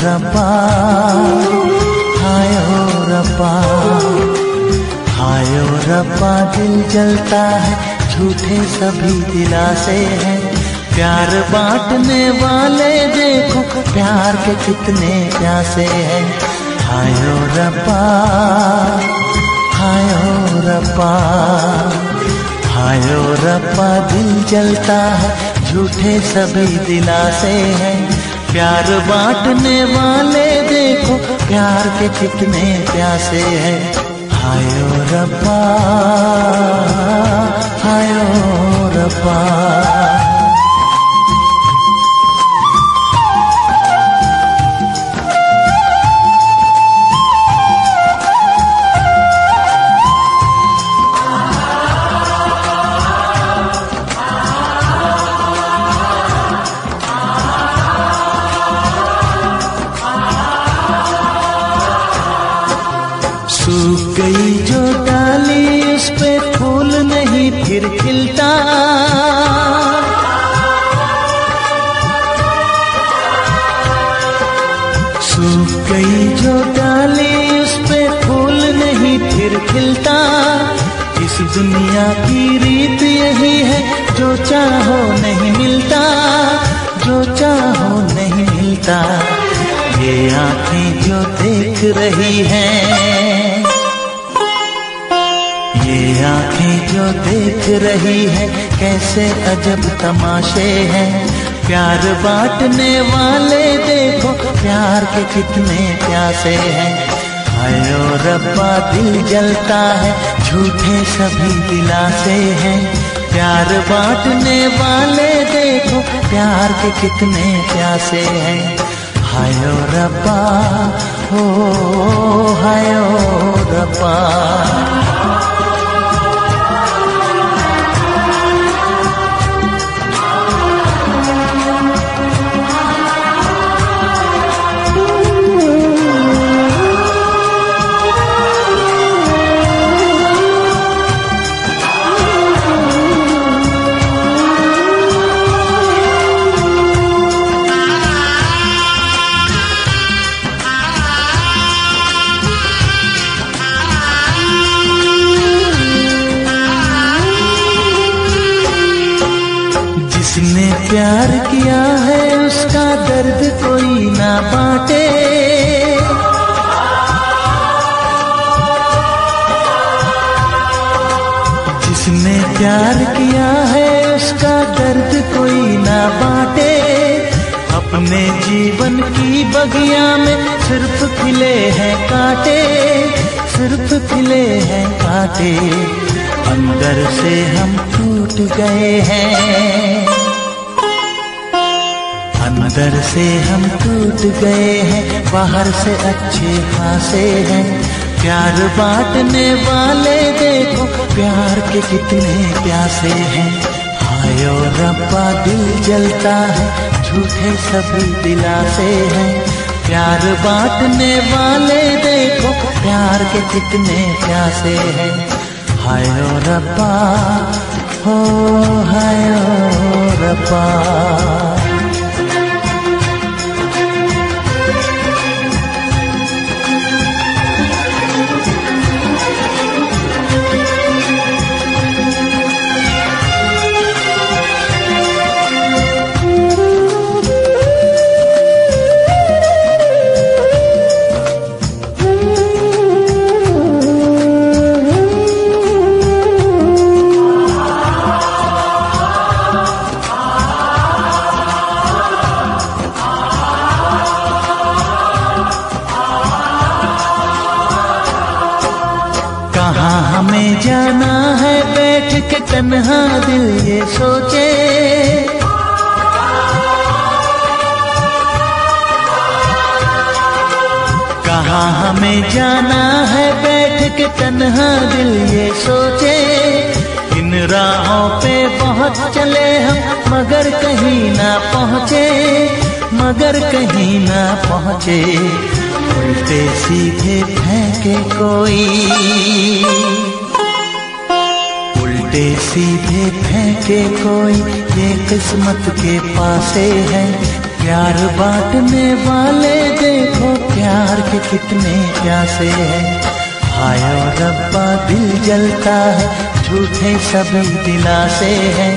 रब्बा, हायो रब्बा, हायो रब्बा। दिल जलता है, झूठे सभी दिलासे हैं। प्यार बांटने वाले देखो, प्यार के कितने प्यासे हैं। हायो रब्बा, हायो रब्बा, हायो रब्बा। दिल जलता है, झूठे सभी दिलासे हैं। प्यार बांटने वाले देखो, प्यार के कितने प्यासे हैं। हायो रब्बा, हायो रब्बा। सूख गई जो डाली, उस पे फूल नहीं फिर खिलता। सूख गई जो डाली, उस पे फूल नहीं फिर खिलता। इस दुनिया की रीत यही है, जो चाहो नहीं मिलता, जो चाहो नहीं मिलता। ये आँखें जो देख रही हैं, ये आँखें जो देख रही है, कैसे अजब तमाशे हैं। प्यार बांटने वाले देखो, प्यार के कितने प्यासे हैं। हायो रब्बा, दिल जलता है, झूठे सभी दिलासे हैं। प्यार बांटने वाले देखो, प्यार के कितने प्यासे हैं। हायो रब्बा, हो हायो रब्बा। जिसने प्यार किया है, उसका दर्द कोई ना बांटे। जिसने प्यार किया है, उसका दर्द कोई ना बांटे। अपने जीवन की बगिया में सिर्फ खिले हैं कांटे, सिर्फ खिले हैं कांटे। अंदर से हम टूट गए हैं, अंदर से हम टूट गए हैं। बाहर से अच्छे खासे हैं। प्यार बांटने वाले देखो, प्यार के कितने प्यासे हैं। हायो रब्बा, दिल जलता है, झूठे सभी दिलासे हैं। प्यार बांटने वाले देखो, प्यार के कितने प्यासे हैं। हायो रब्बा, हो हायो रब्बा। कहाँ हमें जाना है, बैठ के तन्हा दिल ये सोचे। कहाँ हमें जाना है, बैठ के तन्हा दिल ये सोचे। इन राहों पे बहुत चले हम, मगर कहीं ना पहुँचे, मगर कहीं ना पहुँचे। उल्टे सीधे फेंके कोई, उल्टे सीधे फेंके कोई, ये किस्मत के पासे है। प्यार बांटने वाले देखो प्यार के कितने प्यासे हैं। हाय ओ रब्बा दिल जलता है, झूठे सभी दिलासे हैं।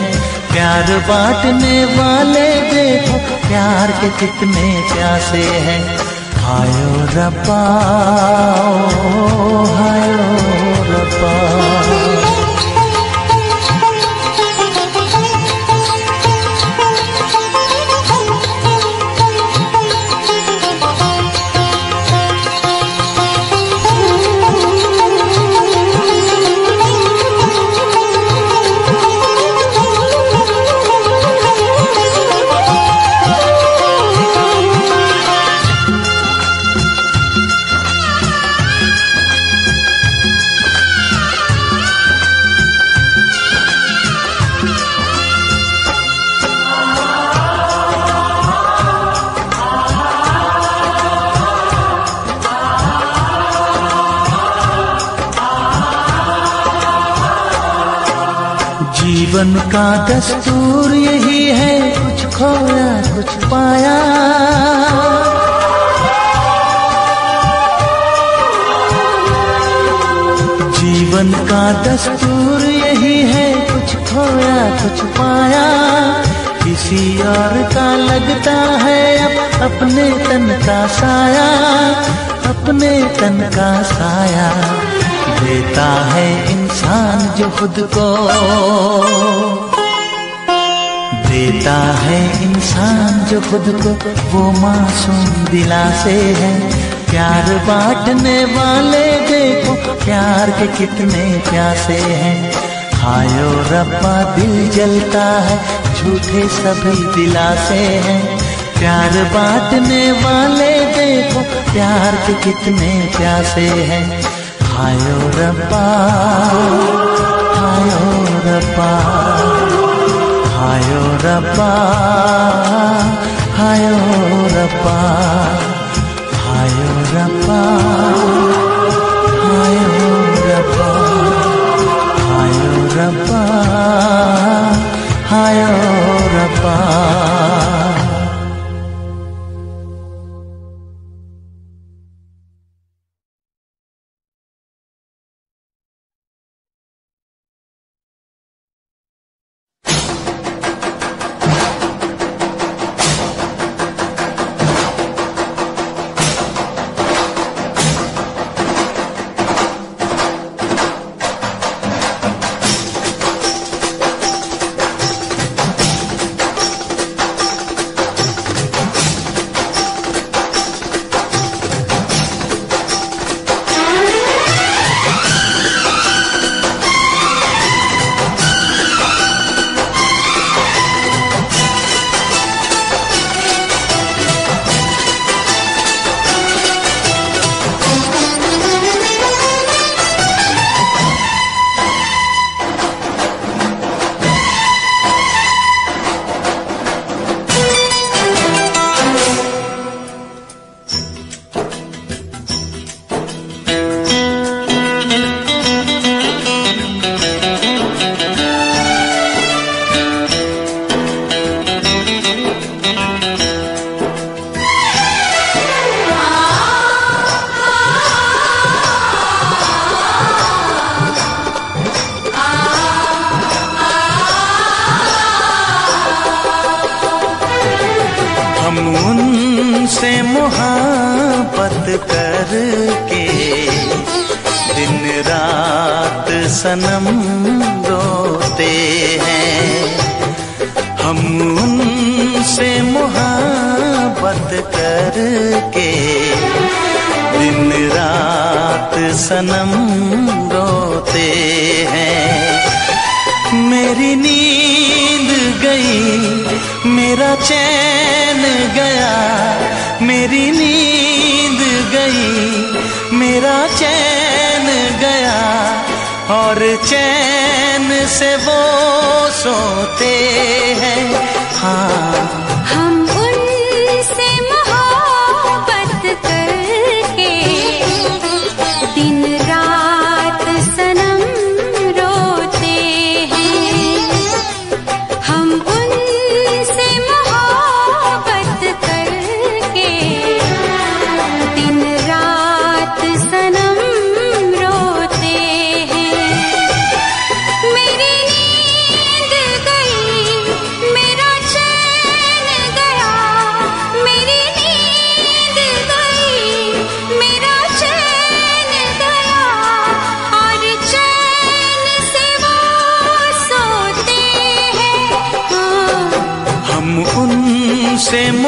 प्यार बांटने वाले देखो प्यार के कितने प्यासे हैं। हाय ओ रब्बा, हाय ओ रब्बा। जीवन का दस्तूर यही है, कुछ खोया कुछ पाया। जीवन का दस्तूर यही है, कुछ खोया कुछ पाया। किसी और का लगता है अब अपने तन का साया, अपने तन का साया। देता है इंसान जो खुद को, देता है इंसान जो खुद को, वो मासूम दिलासे है। प्यार बांटने वाले देखो प्यार के कितने प्यासे हैं। हाय ओ रब्बा दिल जलता है, झूठे सभी दिलासे हैं। प्यार बांटने वाले देखो प्यार के कितने प्यासे हैं। हाय ओ रब्बा, हाय ओ रब्बा, हाय ओ रब्बा, हाय ओ रब्बा, हाय ओ रब्बा, हाय ओ रब्बा, हाय ओ रब्बा, हाय ओ रब्बा। उनसे मोहब्बत करके दिन रात सनम रोते हैं। हम उनसे मोहब्बत करके दिन रात सनम रोते हैं। मेरी नींद गई, मेरा चैन गया, मेरी नींद गई, मेरा चैन गया, और चैन से वो सोते हैं। हाँ, हम उनसे मोहब्बत करके दिन रात सनम रोते हैं। हम उनसे मोहब्बत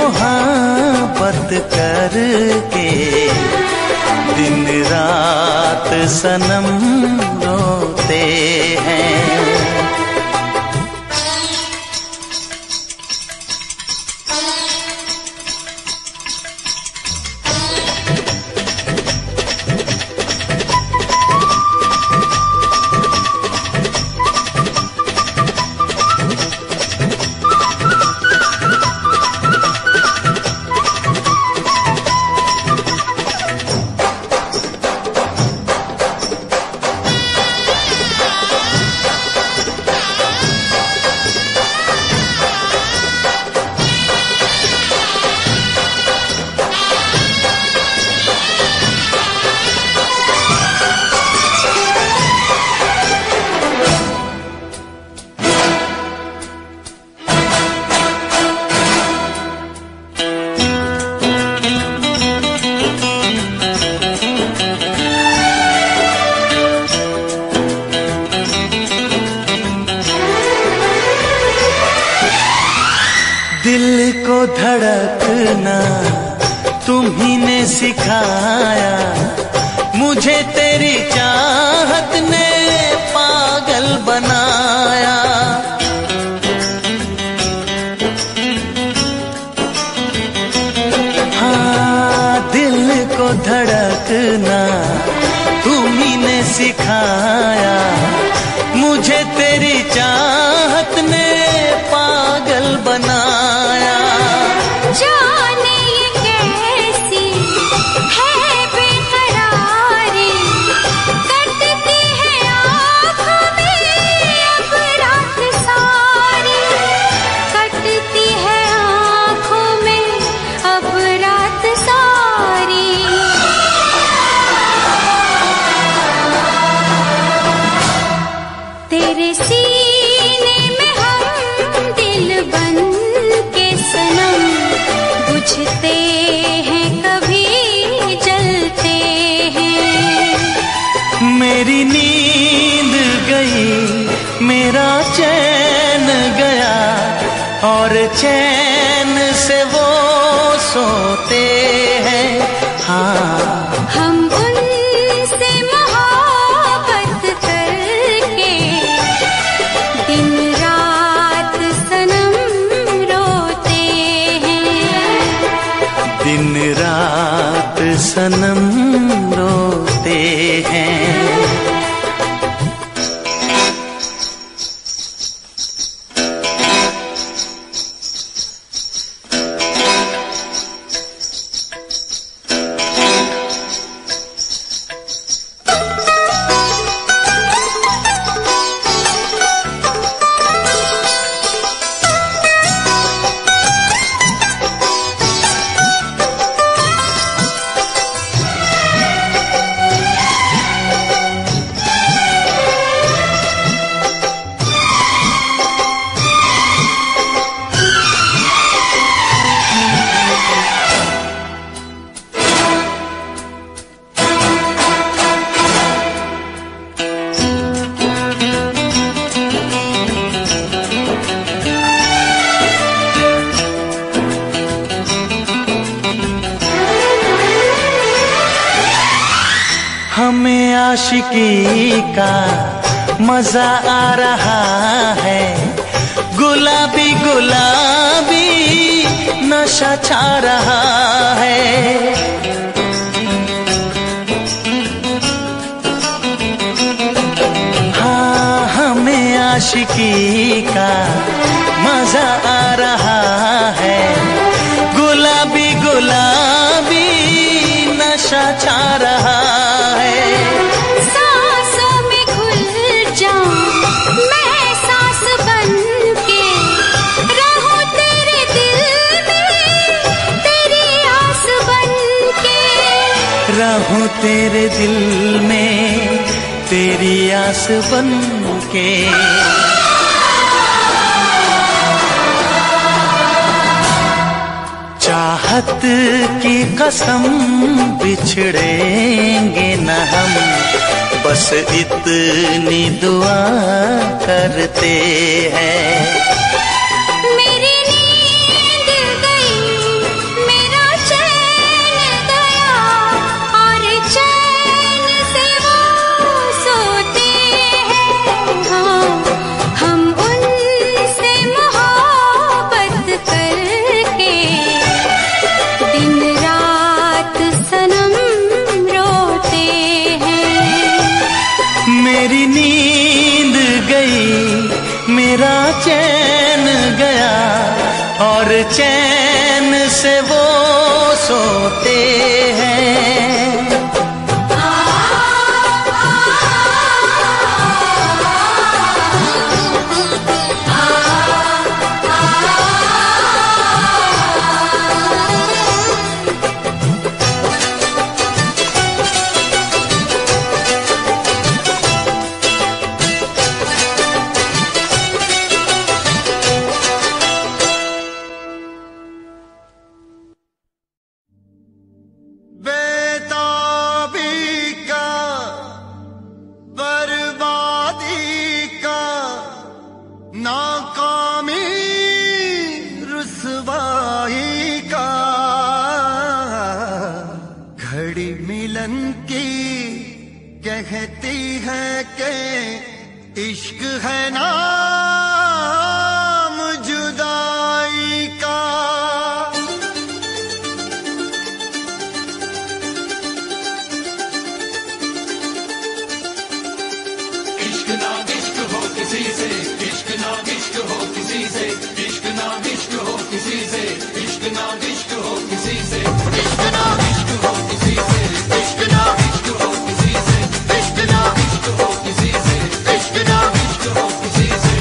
मोहब्बत करके दिन रात सनम रोते हैं। दिल को धड़कना तुम्ही ने सिखाया, मुझे तेरी चाहत ने पागल बनाया। हाँ, दिल को धड़कना तुम्ही ने सिखाया, मुझे तेरी चाहत ने पागल बनाया। जाने ये कैसी है बेकरारी, कटती है आँखों में अब रात सारी, कटती है आँखों में अब रात सारी। तेरे सीने में हम दिल बन के सनम, बुझते हैं कभी जलते हैं। मेरी नींद गई, मेरा चैन गया, और चैन से वो सोते हैं। हाँ, हम उनसे मोहब्बत करके दिन रात सनम रोते हैं। दिन रात सनम रोते हैं। हमें आशिकी का मजा आ रहा है, गुलाबी गुलाबी नशा छा रहा है। हाँ, हमें आशिकी का मजा आ रहा है, गुलाबी गुलाबी नशा छा रहा है। सांसों में घुल जाऊं मैं सांस बन के, रहूं तेरे दिल में तेरी आस बन के, रहूं तेरे दिल में तेरी आस बन के। चाहत की कसम बिछड़ेंगे न हम, बस इतनी दुआ करते हैं। मेरी नींद गई, चैन से वो सोते हैं। इश्क है नाम जुदाई का। इश्क ना इश्क हो किसी से, इश्क ना इश्क हो किसी से, इश्क ना इश्क हो किसी से, इश्क ना इश्क हो किसी से, इश्क ना इश्क हो किसी से, इश्क ना इश्क हो किसी से, इश्क ना इश्क हो किसी से, इश्क ना इश्क हो किसी से।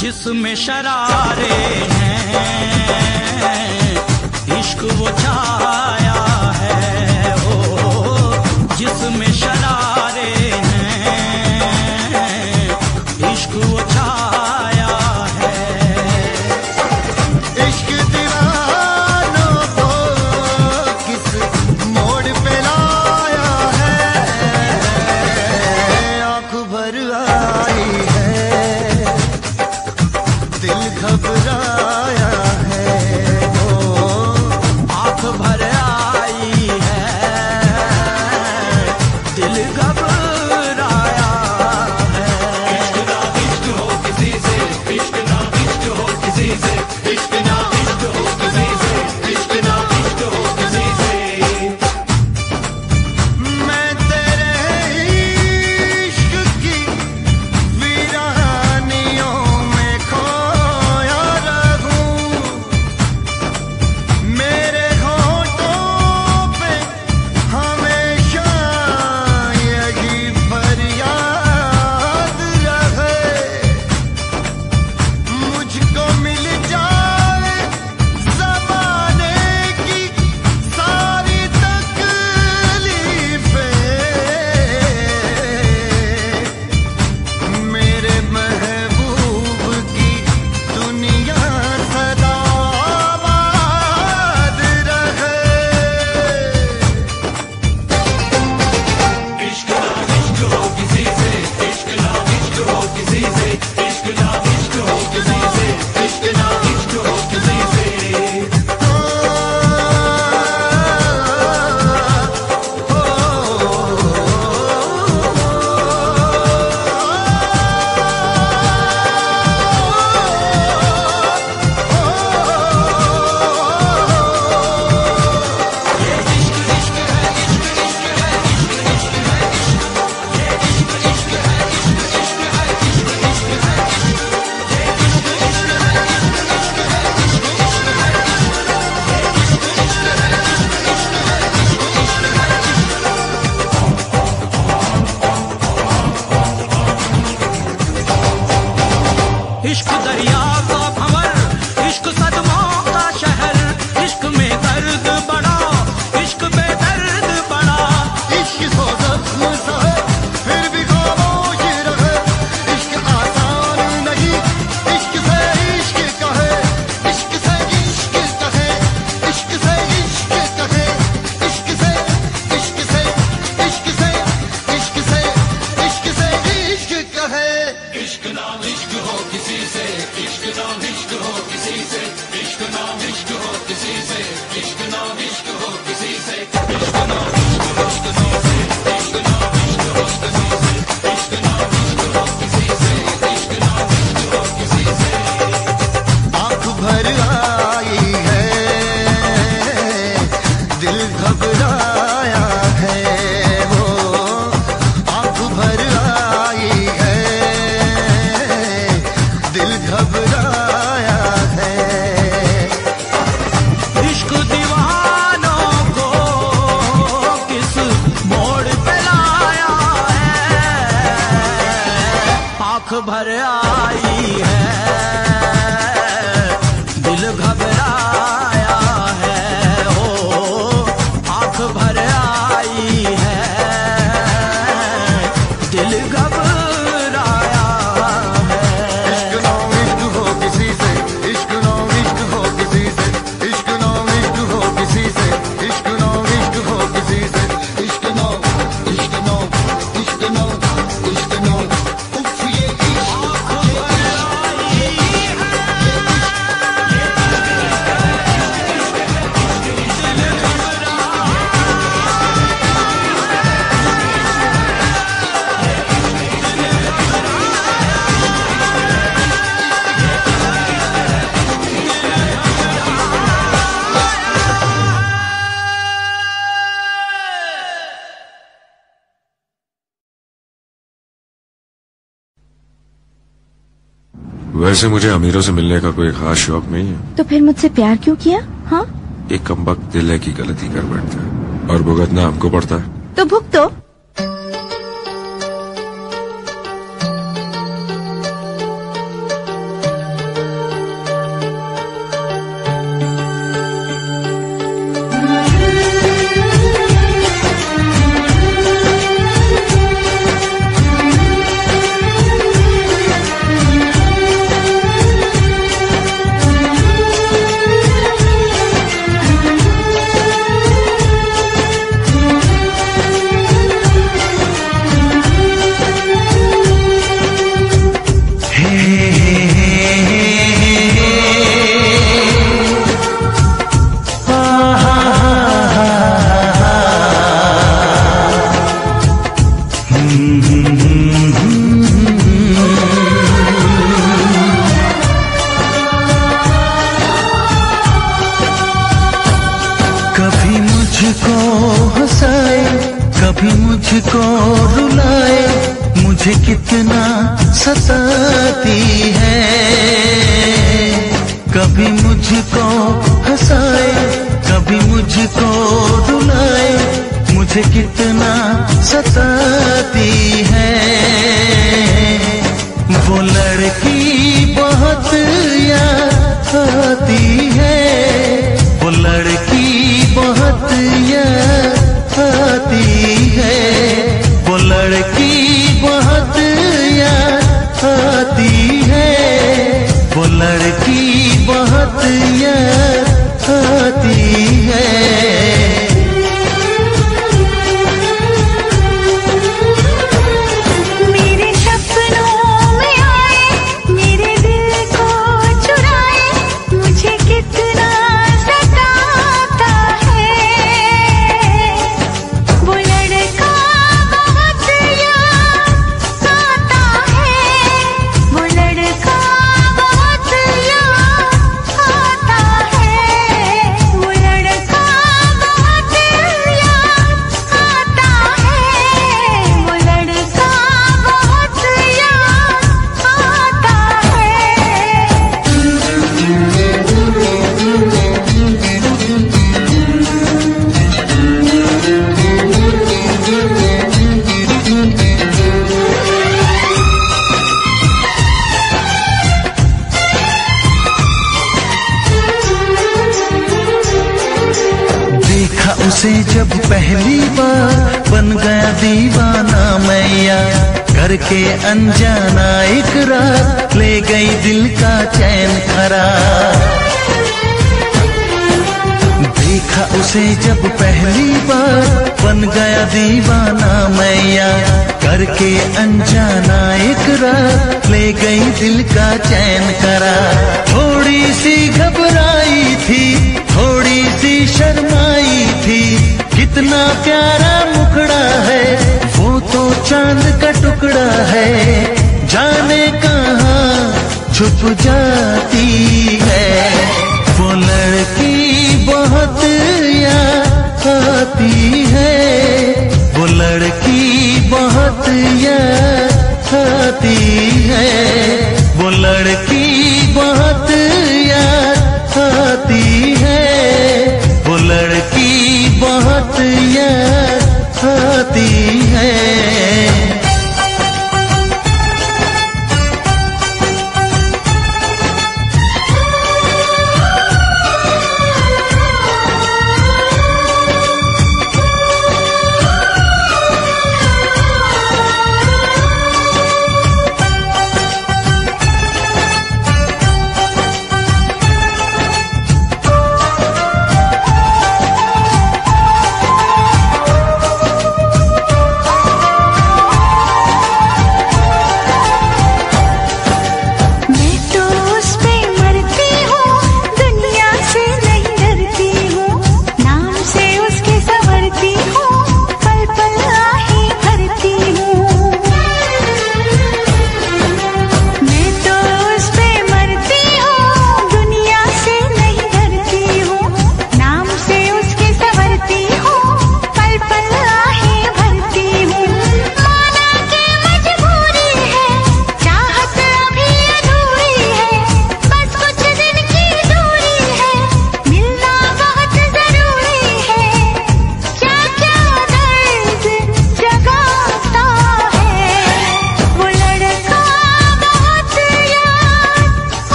जिसमें शरारे हैं, इश्क वो छाया है, ओ जिसमें शरारे हैं, इश्क वो छाया है। इश्क दीवानों को किस मोड़ पे लाया है, आँख भर आई है, दिल घबराया है, ओ आँख भर आई है, दिल घबराया है। इश्क ना इश्क हो किसी से, इश्क ना इश्क हो किसी से, इश्क ना इश्क हो किसी से, इश्क ना इश्क हो किसी से। मैं तेरे इश्क की वीरानियों में खोया रहूं, मेरे होठों आंख भर आई है, दिल घबराया है, हो आंख भर आई है, दिल घबराया है। इश्क नो इश्क हो किसी से, इश्क नो इश्क हो किसी से, इश्क नो इश्क हो किसी से, इश्क नो इश्क हो किसी से, इश्क नो इश्क नो इश्क नो इश्क नो उफ ये वैसे मुझे अमीरों से मिलने का कोई खास शौक नहीं है। तो फिर मुझसे प्यार क्यों किया? हाँ, एक कमबख्त दिल है की गलती कर बैठता है और भुगतना हमको पड़ता है। तो भुगतो। कभी मुझको हंसाए, कभी मुझको रुलाए, मुझे कितना सताती है। कभी मुझको हंसाए, कभी मुझको रुलाए, मुझे कितना सताती है। वो लड़की बहुत याद आती है, वो लड़की बहुत याद आती है, वो लड़की बहुत याद आती है, वो लड़की बहुत याद आती है। मेरे सपनों में आए, मेरे दिल को चुराए, मुझे कितना सताता है। वो लड़का बहुत याद आता है, वो लड़का बहुत याद आता है, वो लड़का बहुत याद आता है, वो लड़का बहुत याद आता देखा उसे जब पहली बार, बन गया दीवाना मैया, करके अनजाना इकरार, ले गई दिल का चैन करार। देखा उसे जब पहली बार, बन गया दीवाना मैया, करके अनजाना इकरार, ले गई दिल का चैन करार। थोड़ी सी घबराई थी, थोड़ी सी शर्माई थी, कितना प्यारा मुखड़ा है, वो तो चांद का टुकड़ा है, जाने कहाँ छुप जाती है। वो लड़की बहुत याद आती है, वो लड़की बहुत याद आती है, वो लड़की बहुत याद आती है, वो लड़की बहुत याद आती है।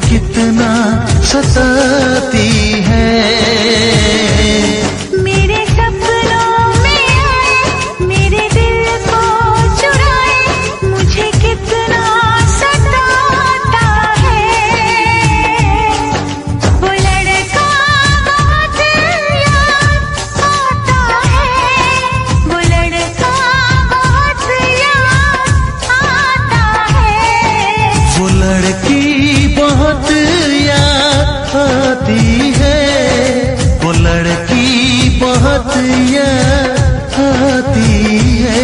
कितना सताती है। मेरे सपनों में आए, मेरे दिल को चुराए, मुझे कितना सताता है। वो लड़का बहुत याद आता है, वो लड़का बहुत याद आता है। वो लड़की बहुत याद आती है, वो लड़की बहुत याद आती है।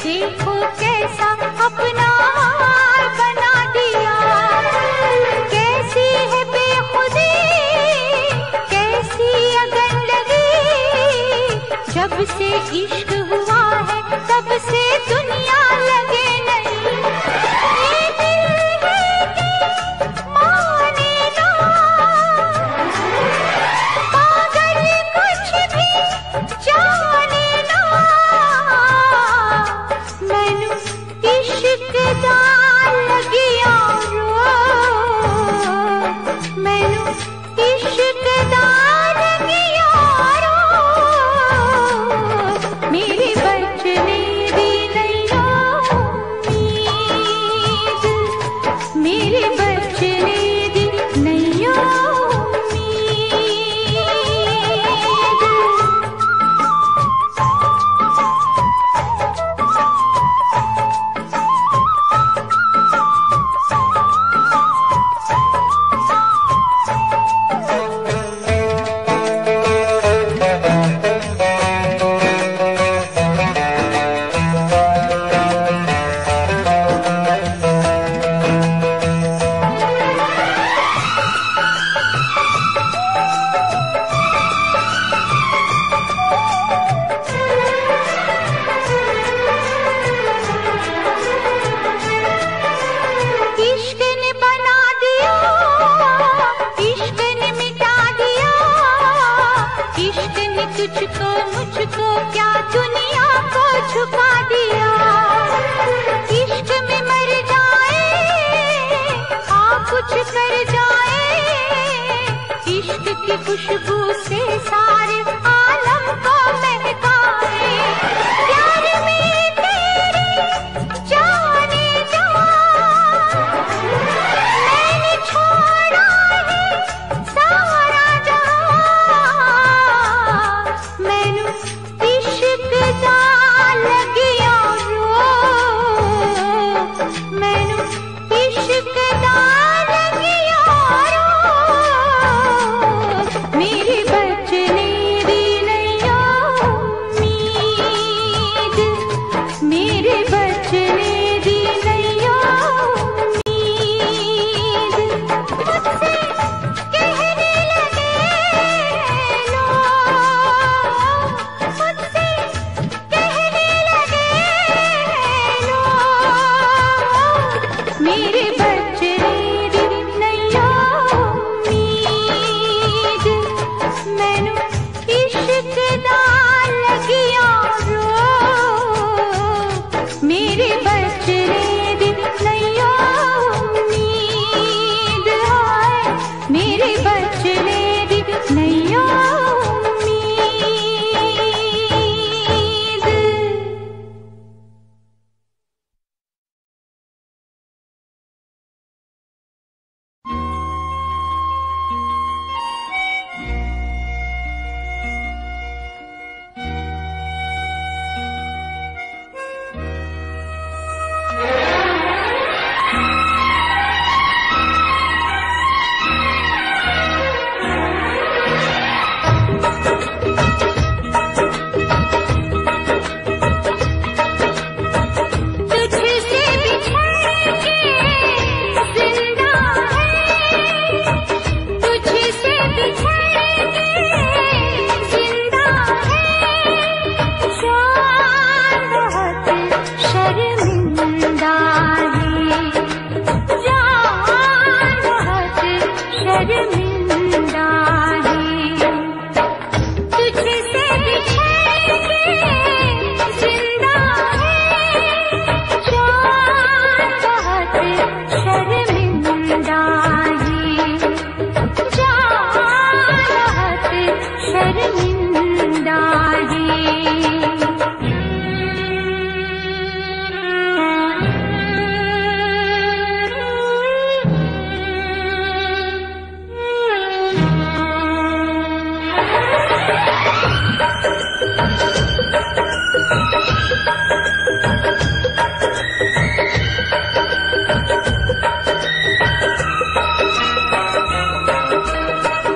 देखो कैसा अपना हाल बना दिया, कैसी है बेखुदी, कैसी अगन लगी। जब से इश्क हुआ है तब से दुनिया लगे नहीं। ये दिल है कि माने ना, पागल कुछ भी जाने ना। मैनू इश्क दा लगिया रो, मैनू इश्क दा लगिया रो। मेरी बचने दी नहीं खुशबू से सारे आलम को महकाए। प्यार में तेरे जाने जा मैंने छोड़ा है सारा जहां। मैनू इश्क दा लगिया रो, मैनू इश्क दा लगिया रो। मेरे बचने दी नैया उम्मीद, मेरे बचने दी नैया उम्मीद। मुझसे कहने लगे लोग, मुझसे कहने लगे लोग, मेरे बचने दी नैया उम्मीद। मैनू इश्क दा लगिया रो, मेरे बचने दी नैया उम्मीद। हाय मेरे बचने दी नैया उम्मीद। तुझसे बिछड़ के जिंदा है, तुझसे बिछड़ के जिंदा है। जान बहुत शर्मिंदा है, जान बहुत शर्मिंदा है। तुझसे बिछड़ के जिंदा है, जान बहुत शर्मिंदा है, जान बहुत शर्मिंदा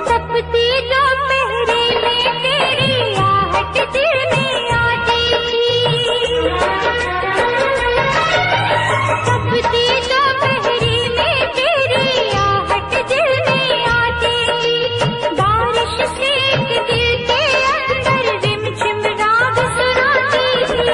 तपती दोपहरी में तेरी आहट दिल में आती थी। तपती दोपहरी में तेरी आहट दिल में आती थी। बारिश से एक दिल के अंदर रिमझिम राग सुनाती थी।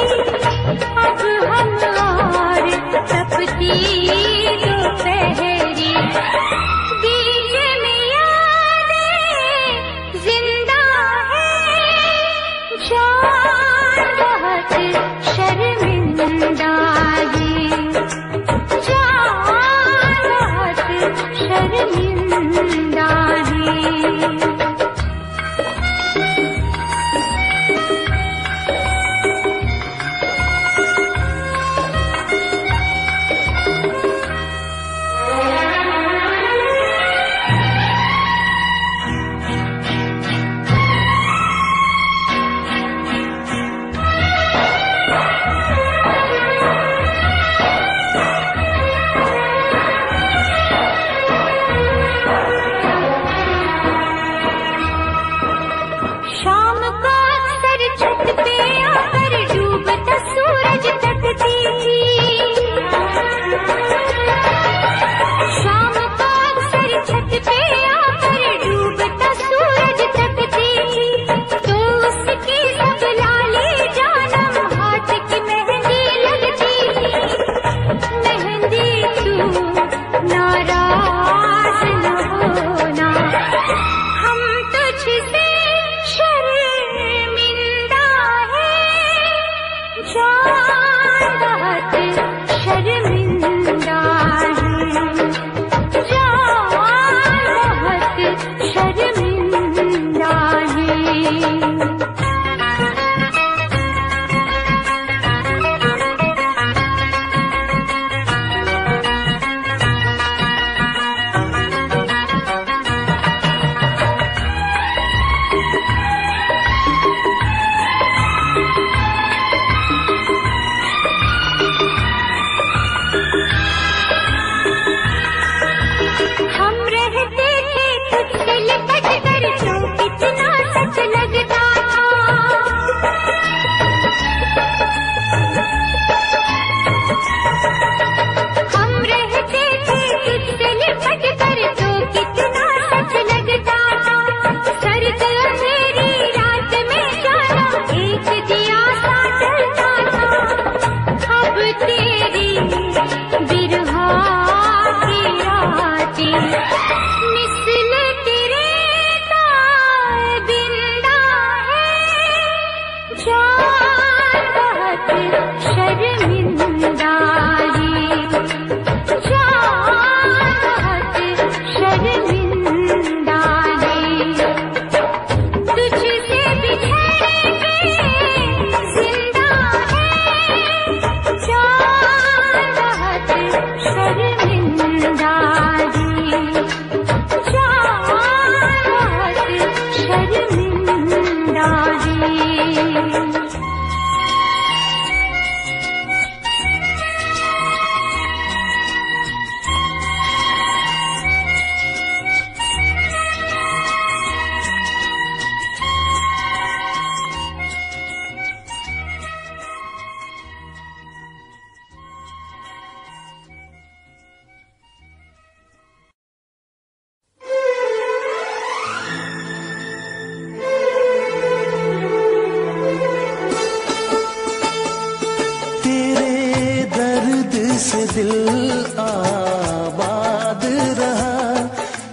से दिल आबाद रहा,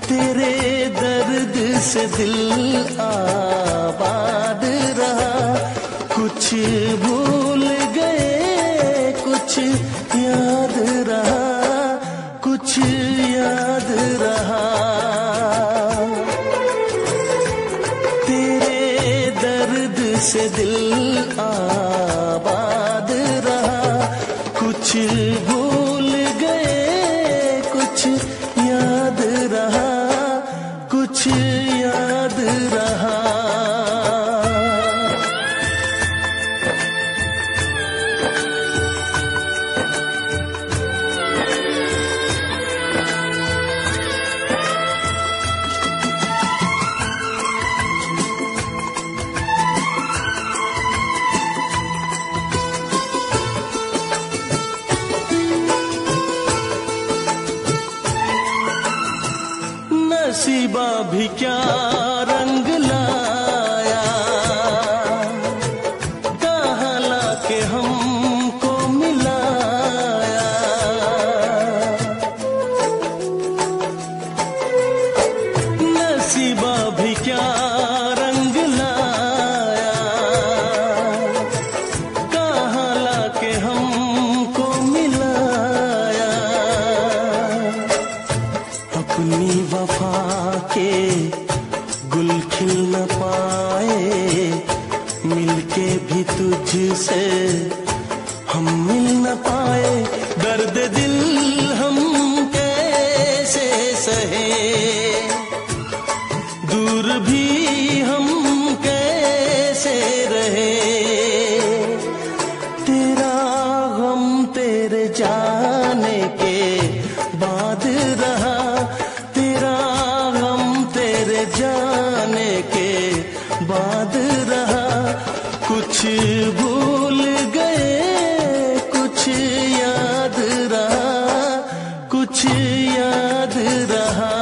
तेरे दर्द से दिल आबाद रहा। कुछ भूल गए कुछ याद रहा, कुछ याद रहा। तेरे दर्द से दिल आबाद रहा, कुछ भूल गए कुछ याद रहा, कुछ याद रहा। नसीबा भी क्या रंग लाया, कहाँ लाके हमको मिलाया। नसीबा भी क्या रंग लाया, कहाँ लाके हमको मिलाया। अपनी वफा के गुल खिल न पाए, मिलके भी तुझसे हम मिल न पाए। दर्द दिल हम कैसे सहे, दूर भी हम कैसे रहे। तेरा गम तेरे जाने के बाद रहा, जाने के बाद रहा। कुछ भूल गए कुछ याद रहा, कुछ याद रहा।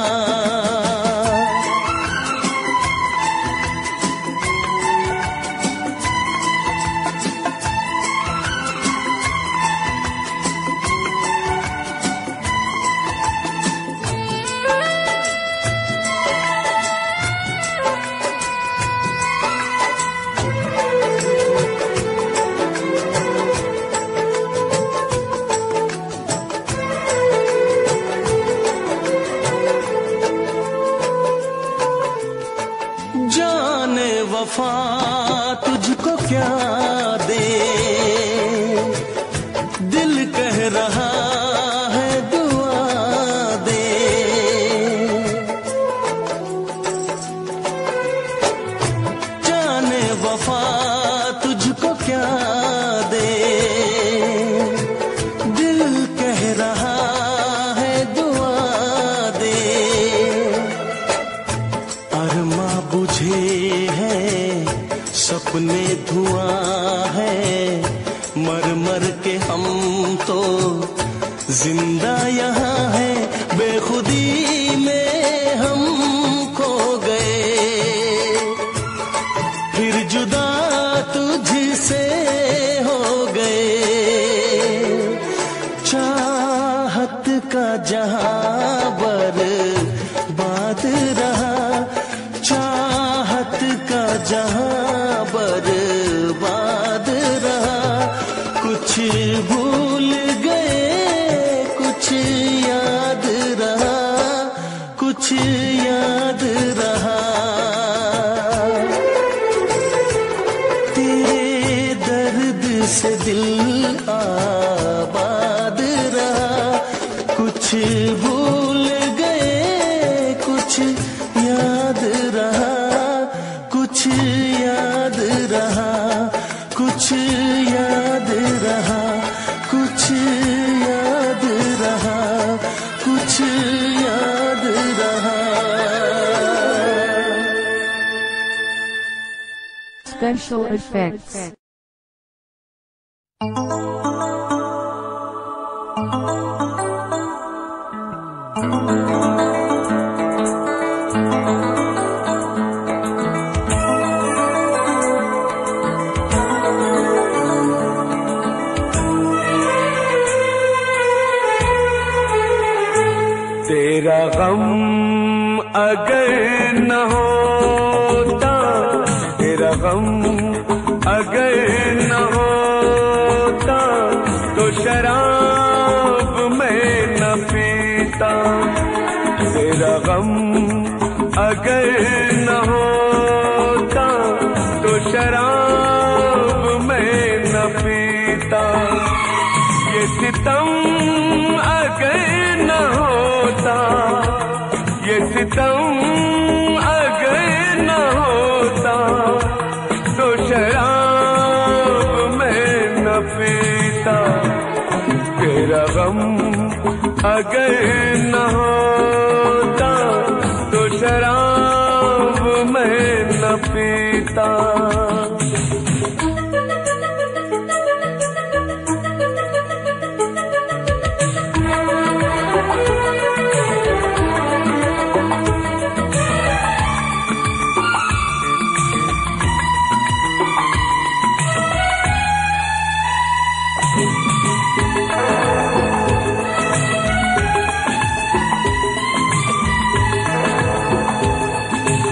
जाने वफा तुझको क्या दे, दिल कह रहा है दुआ दे। जाने वफा तुझको क्या दे, दिल कह रहा है दुआ दे। अरमा बुझे हैं सपने धुआं है, मर मर के हम तो जिंदा यहाँ है। बेखुदी में हम खो गए, फिर जुदा तुझसे हो गए। चाहत का जहां बर्बाद रहा, चाहत का जहां बर्बाद रहा। कुछ भूल गए, कुछ याद रहा, कुछ याद रहा। तेरे दर्द से दिल आबाद रहा, कुछ भूल गए, कुछ याद रहा, कुछ याद रहा, कुछ याद रहा, कुछ याद रहा, कुछ याद रहा। Special effects. तेरा गम अगर न होता, तेरा गम अगर न होता, तो शराब मैं न पीता। तेरा गम अगर न होता, तो शराब मैं न पीता। ये सितम अगर न होता, ये सितम अगर न होता, तो शराब मैं न पीता। तेरा गम अगर न होता, तो शराब मैं न पीता।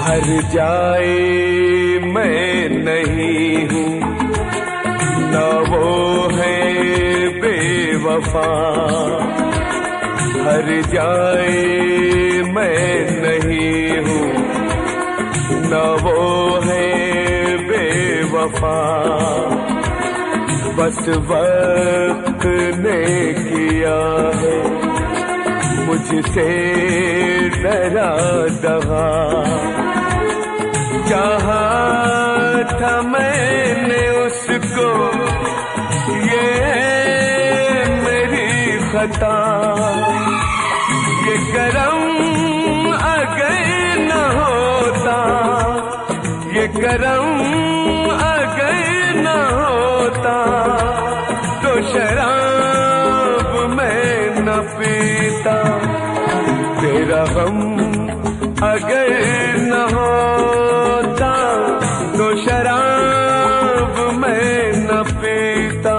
हर जाए मैं नहीं हूँ, न वो है बेवफा। हर जाए मैं नहीं हूँ, न वो है बेवफा। बस वक्त ने किया है मुझसे डरा दगा। चाहा था मैंने उसको, ये मेरी खता। ये करम अगर न होता, ये करम अगर न होता, तो शराब मैं न पीता। तेरा गम अगर न होता, तो शराब मैं न पीता।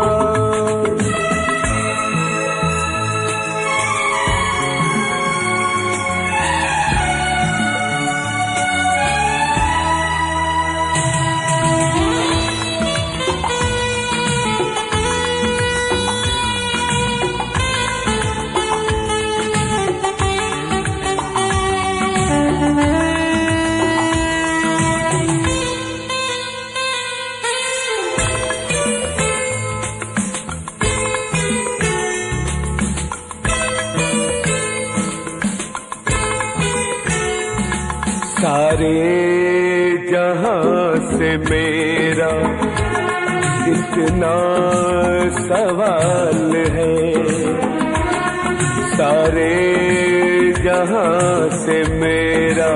सारे जहां से मेरा इतना सवाल है। सारे जहां से मेरा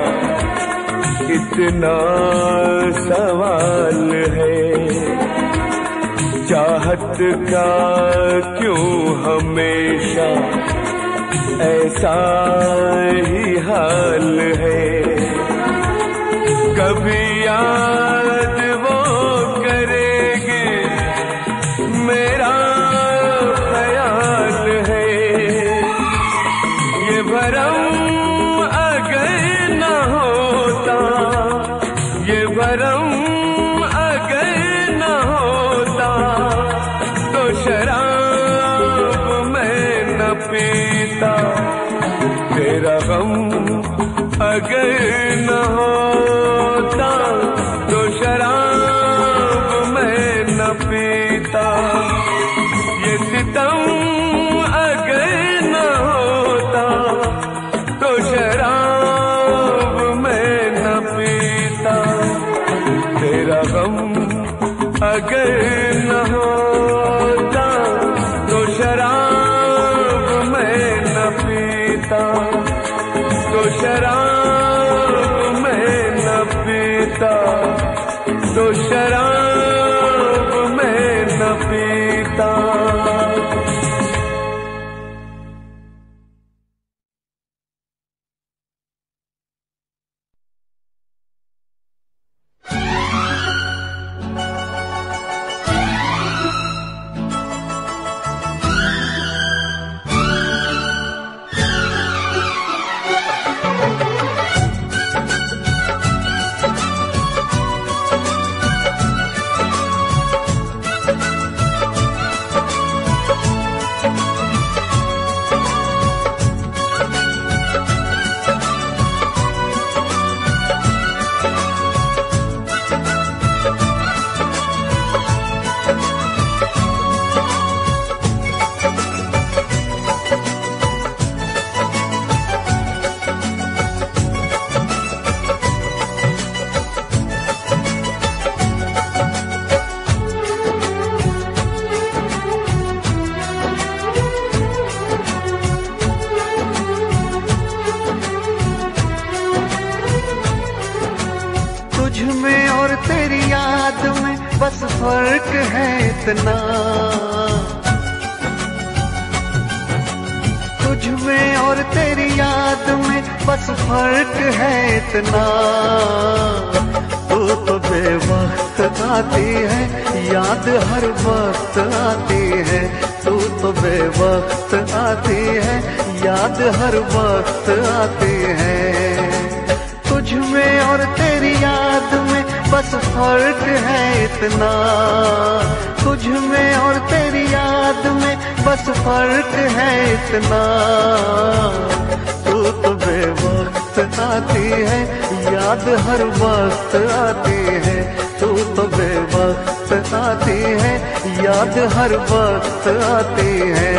इतना सवाल है। चाहत का क्यों हमेशा ऐसा ही हाल है। कभी याद वो करेंगे मेरा ख्याल है। ये भरम अगर न होता, ये भरम अगर न होता, तो शराब अगर न होता तो शराब मैं न पीता, ये सितम अगर न होता तो शराब मैं न पीता, तेरा गम अगर न होता तो शराब मैं न पीता, तो शराब मैं न पीता, तो शराब मैं न पीता। बस फर्क है इतना, तुझ में और तेरी याद में बस फर्क है इतना। तू तो बेवक्त आती है, याद हर वक्त आती है। तू तो बेवक्त आती है, याद हर वक्त आती है। तुझ में और तेरी याद में बस फर्क है इतना, तुझ में और तेरी याद में बस फर्क है इतना। तू तो बेवक्त आती है, याद हर वक्त आती है। तू तो बेवक्त आती है, याद हर वक्त आती है।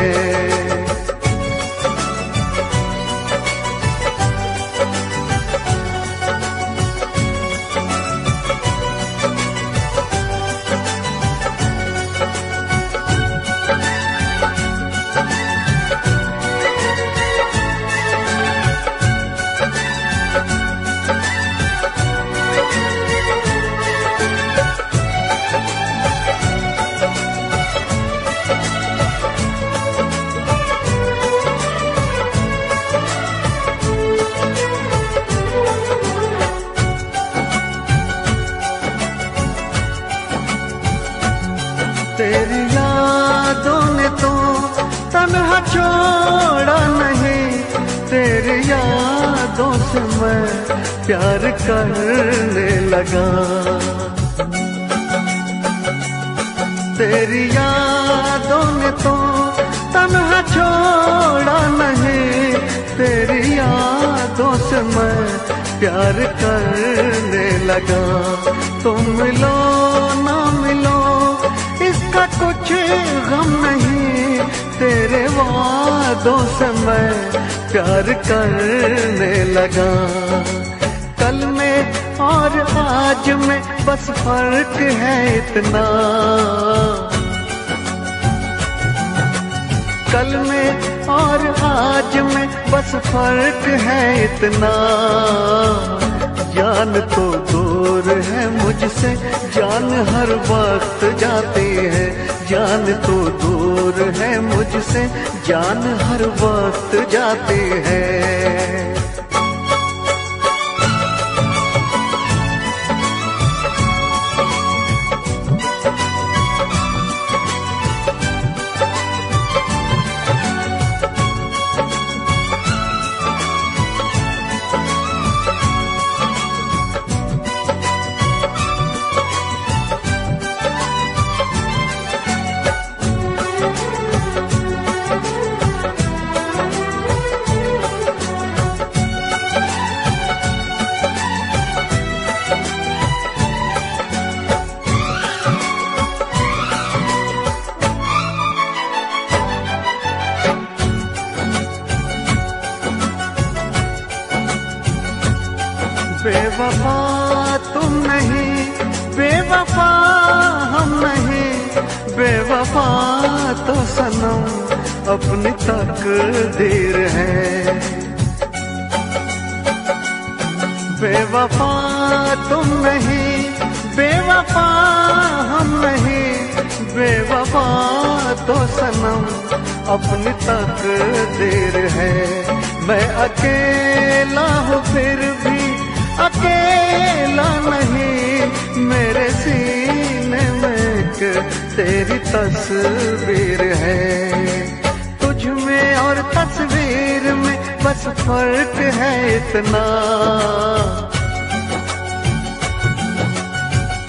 तेरी यादों ने तो तन्हा छोड़ा नहीं, तेरी यादों से मैं प्यार करने लगा। तेरी यादों ने तो तन्हा छोड़ा नहीं, तेरी यादों से मैं प्यार करने लगा। तुम मिलो ना मिलो इसका कुछ गम नहीं, तेरे वादों से मैं प्यार करने लगा। कल में और आज में बस फर्क है इतना, कल में और आज में बस फर्क है इतना। जान तो दूर है मुझसे, जान हर वक्त जाती है। जान तो दूर है मुझसे, जान हर वक्त जाती है। बेवफा तुम नहीं, बेवफा हम नहीं, बेवफा तो सनम अपनी तकदीर है। बेवफा तुम नहीं, बेवफा हम नहीं, बेवफा तो सनम अपनी तकदीर है। मैं अकेला हूँ फिर भी अकेला नहीं, मेरे सीने में एक तेरी तस्वीर है। तुझ में और तस्वीर में बस फर्क है इतना,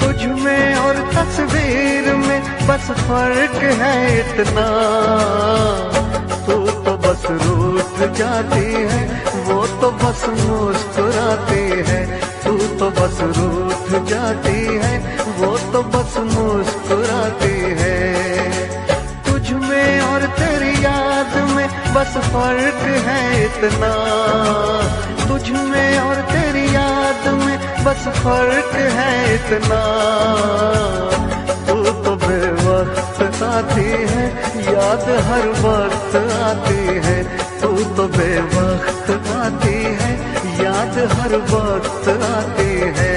तुझ में और तस्वीर में बस फर्क है इतना। तू तो बस रूठ जाती है, वो तो बस मुस्कुराती है। तू तो बस रूठ जाती है, वो तो बस मुस्कुराती है। तुझ में और तेरी याद में बस फर्क है इतना, तुझ में और तेरी याद में बस फर्क है इतना। तू तो बेवक्त आती है, याद हर वक्त आती है। तू तो बेवक्त आती है, याद हर वक्त आती है।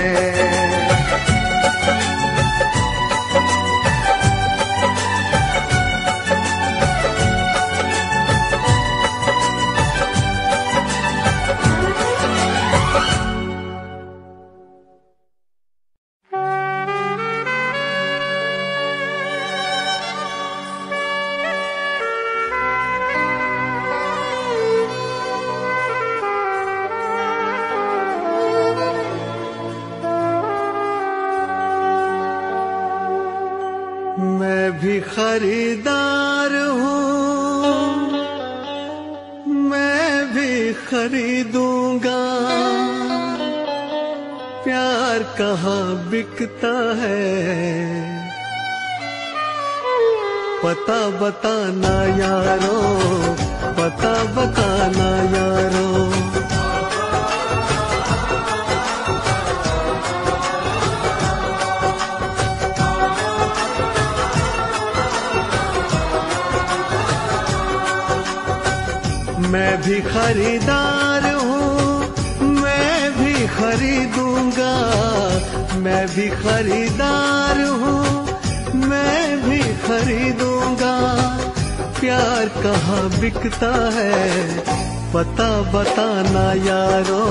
मैं भी खरीदार हूँ, मैं भी खरीदूंगा। प्यार कहाँ बिकता है, पता बताना यारो, पता बताना यारो। मैं भी खरीदार हूँ, मैं भी खरीदूंगा। मैं भी खरीदार हूँ, मैं भी खरीदूंगा। प्यार कहाँ बिकता है, पता बताना यारो,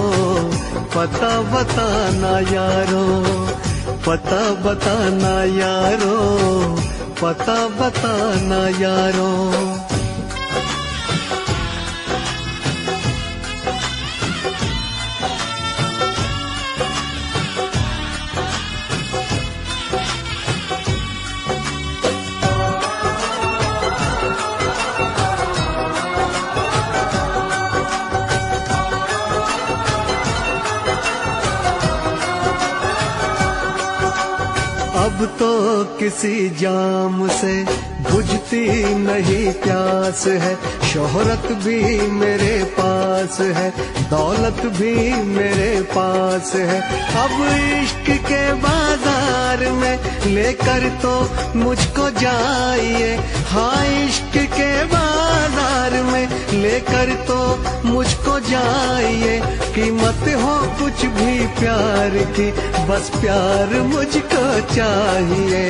पता बताना यारो, पता बताना यारो, पता बताना यारो। अब तो किसी जाम से बुझती नहीं प्यास है। शोहरत भी मेरे पास है, दौलत भी मेरे पास है। अब इश्क के बाजार में लेकर तो मुझको जाइए। हाँ, इश्क के बाजार में लेकर तो मुझको जाइए। कीमत हो कुछ भी प्यार की, बस प्यार मुझको चाहिए।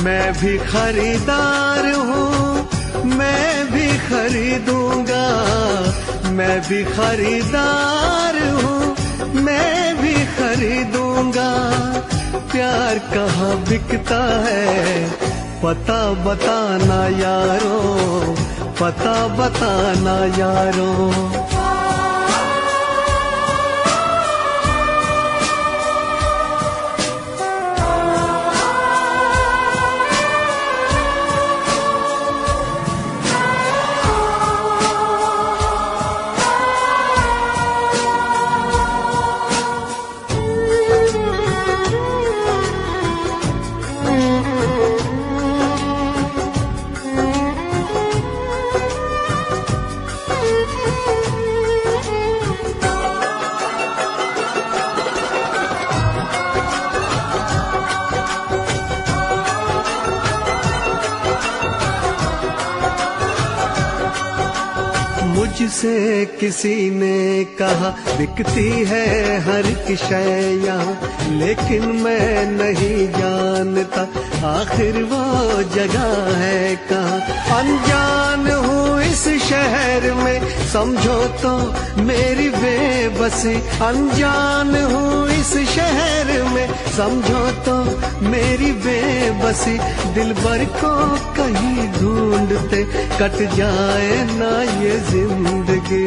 मैं भी खरीदार हूँ, मैं भी खरीदूंगा। मैं भी खरीदार हूँ, मैं भी खरीदूंगा। प्यार कहाँ बिकता है, पता बताना यारो, पता बताना यारो। मुझसे किसी ने कहा बिकती है हर एक शय यहाँ, लेकिन मैं नहीं जानता आखिर वो जगह है कहाँ। अनजान हूँ इस शहर में समझो तो मेरी बेबसी, अनजान हूँ इस शहर में समझो तो मेरी बेबसी। दिलबर को कहीं ढूंढते कट जाए ना ये जिंदगी।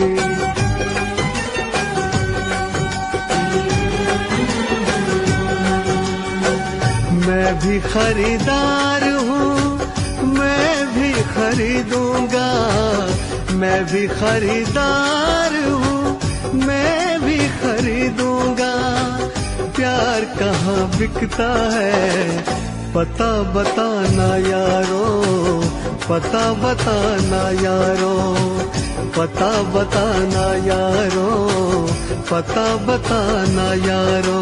मैं भी खरीदार हूँ, मैं भी खरीदूंगा, मैं भी खरीदार हूँ, मैं भी खरीदूंगा। प्यार कहाँ बिकता है पता बताना यारो, पता बताना यारो, पता बताना यारो, पता बताना यारो।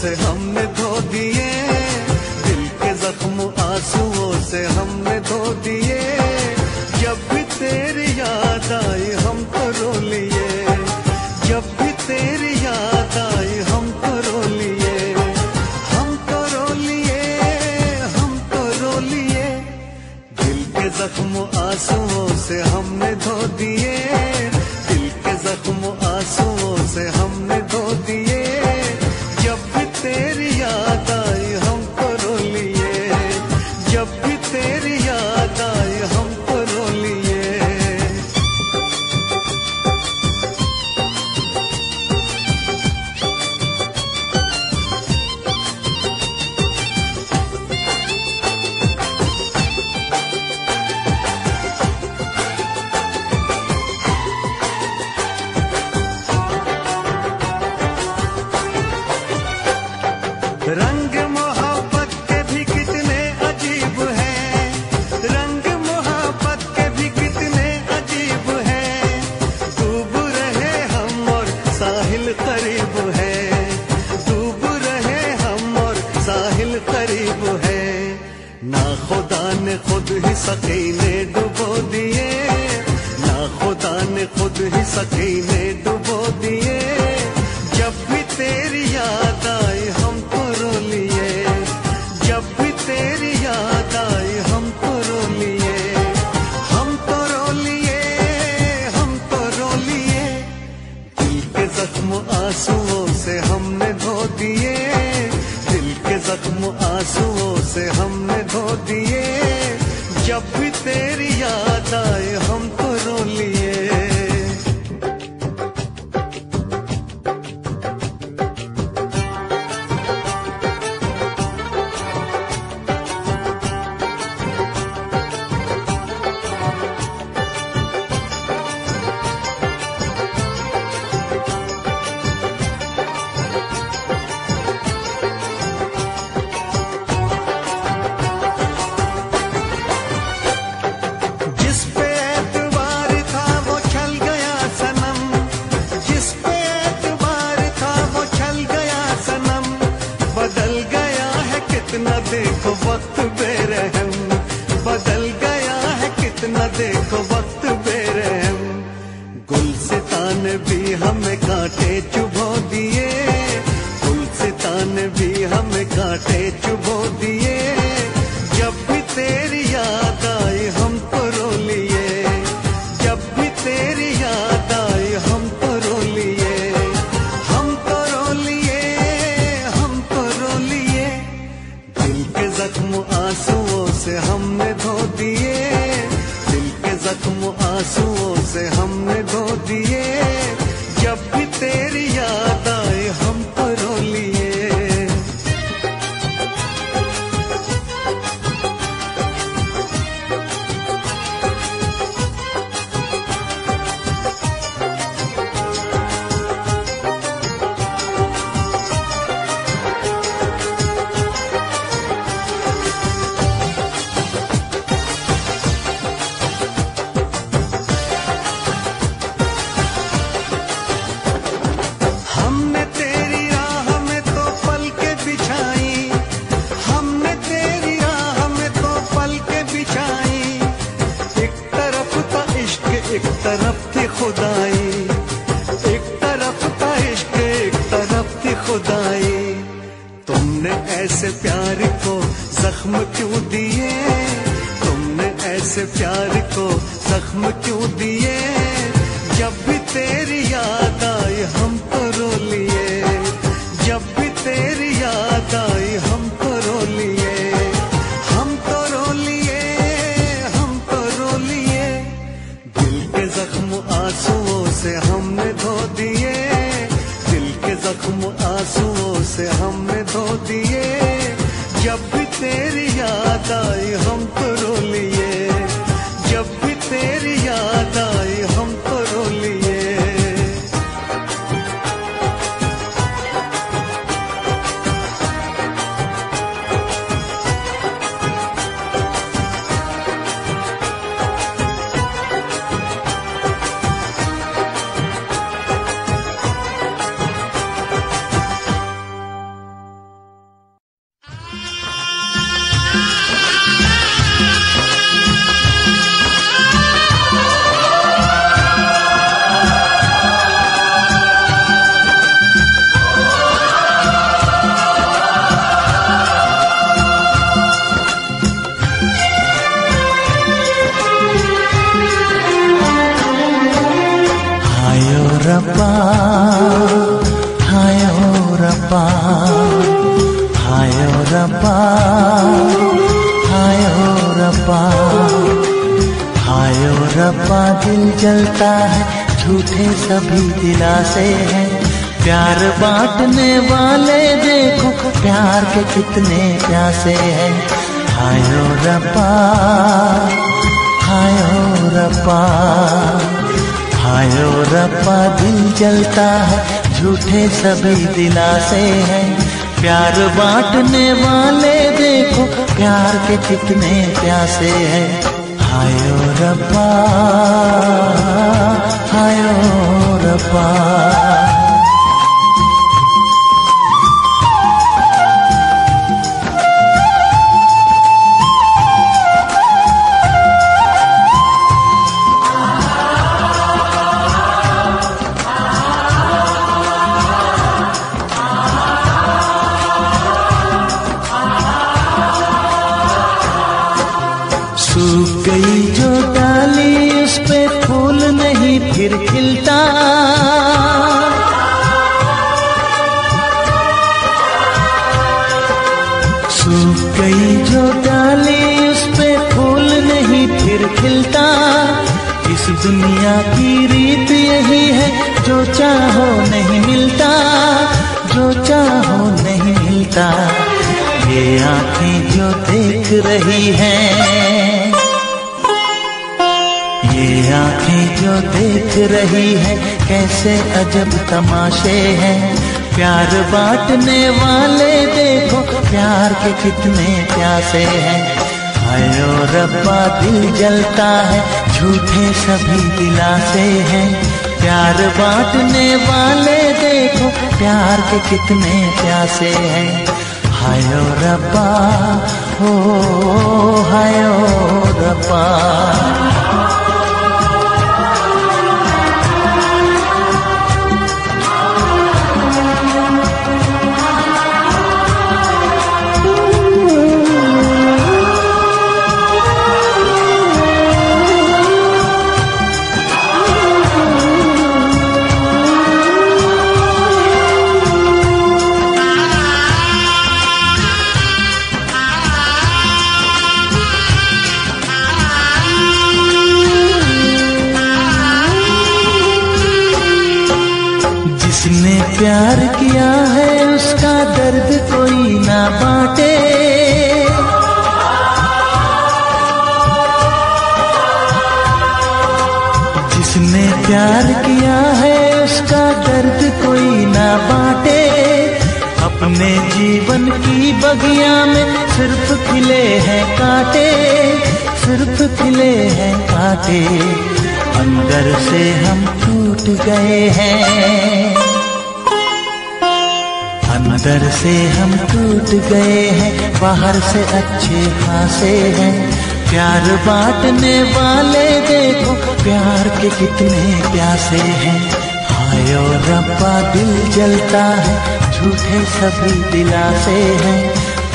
हमने धो दिए, दिल के जख्म आंसुओं से हमने धो दिए। जब भी तेरी याद आई हम तो रो लिए, जब भी तेरी याद आई हम तो रो लिए, हम तो रो लिए, हम तो रो लिए। दिल के जख्म आंसुओं से हमने धो दिए, दिल के जख्म आंसुओं से हमने धो दिए। तेरी याद आई हमको रो लिए, जब भी तेरी याद आई हमको रो लिए। रंग मोहब्बत के भी कितने अजीब हैं, रंग मोहब्बत के भी कितने अजीब हैं। डूब रहे हम और साहिल करीब है, डूब रहे हम और साहिल करीब है। ना खुदा ने खुद ही सकीने डुबो दिए, ना खुदा ने खुद ही सकीने डुबो दिए। जब भी तेरी याद आई हम रो लिए, जब भी तेरी याद आई हम तो रो लिए, हम तो रो लिए, हम तो रो लिए। दिल के जख्म आंसुओं से हमने धो दिए, दिल के जख्म आंसुओं से हमने धो दिए। जब भी तेरी याद आई हम तो रो लिए। कितना देखो वक्त बेरहम, बदल गया है कितना देखो वक्त बेरहम। गुलसितान भी कांटे चुभो दिए, गुलसिता ने भी हमें कांटे चुभो दिए। जब भी तेरी याद आई हमको रो लिए, जब भी तेरी याद आई हमको रो लिए, हमको रो लिए, हमको रो लिए। दिल के जख्म आंसुओं से हमने धो दिए, दिल के जख्म आंसुओं से हमने धो दिए। जब भी तेरी याद आए हमको रो लिए। हमने तेरी राह में तो पलकें बिछाई, हमने तेरी राह में तो पलकें बिछाई। एक तरफ था इश्क एक तरफ थी खुदाई, एक तरफ था इश्क एक तरफ थी खुदाई। तुमने ऐसे प्यार को जख्म क्यों दिए, तुमने ऐसे प्यार को जख्म क्यों दिए। जब भी तेरी याद आई हमको रो लिए, जब भी तेरी याद आई हमको रो लिए, हमको रो लिए, हमको रो लिए। दिल के जख्म आंसुओं से हमने धो दिए, दिल के जख्म आंसुओं से हमने धो दिए। जब भी तेरी याद आई हमको रो लिए, जब भी तेरी याद आई हमको रो लिए। हायो रब्बा, हायो रब्बा, हायो रब्बा, हायो रब्बा, हायो रब्बा। दिल जलता है झूठे सभी दिलासे हैं, प्यार बांटने वाले देखो प्यार के कितने प्यासे हैं। हायो रब्बा, हायो रब्बा, हायो रब्बा। दिल जलता है झूठे सभी दिलासे हैं, प्यार बांटने वाले देखो प्यार के कितने प्यासे हैं। हायो रब्बा, हायो रब्बा। सूख गई जो डाली उस पे फूल नहीं फिर खिलता, सूख गई जो डाली उस पे फूल नहीं फिर खिलता। इस दुनिया की रीत यही है, जो चाहो नहीं मिलता, जो चाहो नहीं मिलता। ये आंखें जो देख रही हैं, ये आंखें जो देख रही है कैसे अजब तमाशे हैं। प्यार बांटने वाले देखो प्यार के कितने प्यासे हैं। हायो रब्बा दिल जलता है झूठे सभी दिलासे हैं। प्यार बांटने वाले देखो प्यार के कितने प्यासे हैं। हायो रब्बा हो हायो रब्बा। कोई ना बांटे। जिसने प्यार किया है उसका दर्द कोई ना बांटे। अपने जीवन की बगिया में सिर्फ खिले हैं कांटे, सिर्फ खिले हैं कांटे। अंदर से हम टूट गए हैं, अंदर से हम टूट गए हैं, बाहर से अच्छे खासे हैं। प्यार बांटने वाले देखो प्यार के कितने प्यासे हैं। हाय ओ रब्बा दिल जलता है, झूठे सभी दिलासे हैं।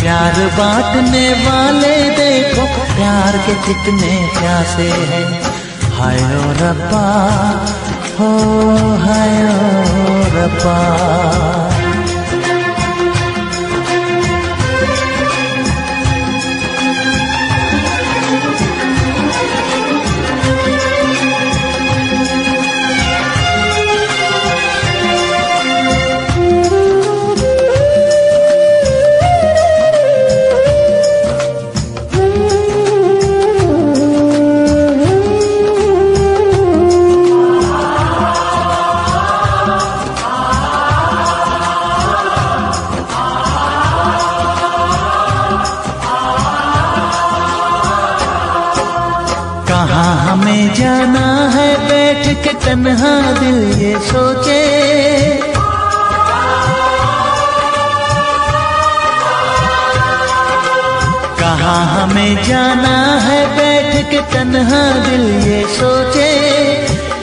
प्यार बांटने वाले देखो प्यार के कितने प्यासे हैं। हाय ओ रब्बा, हो हाय ओ रब्बा। हमें जाना है बैठ के तन्हा दिल ये सोचे। कहाँ हमें जाना है बैठ के तन्हा दिल ये सोचे।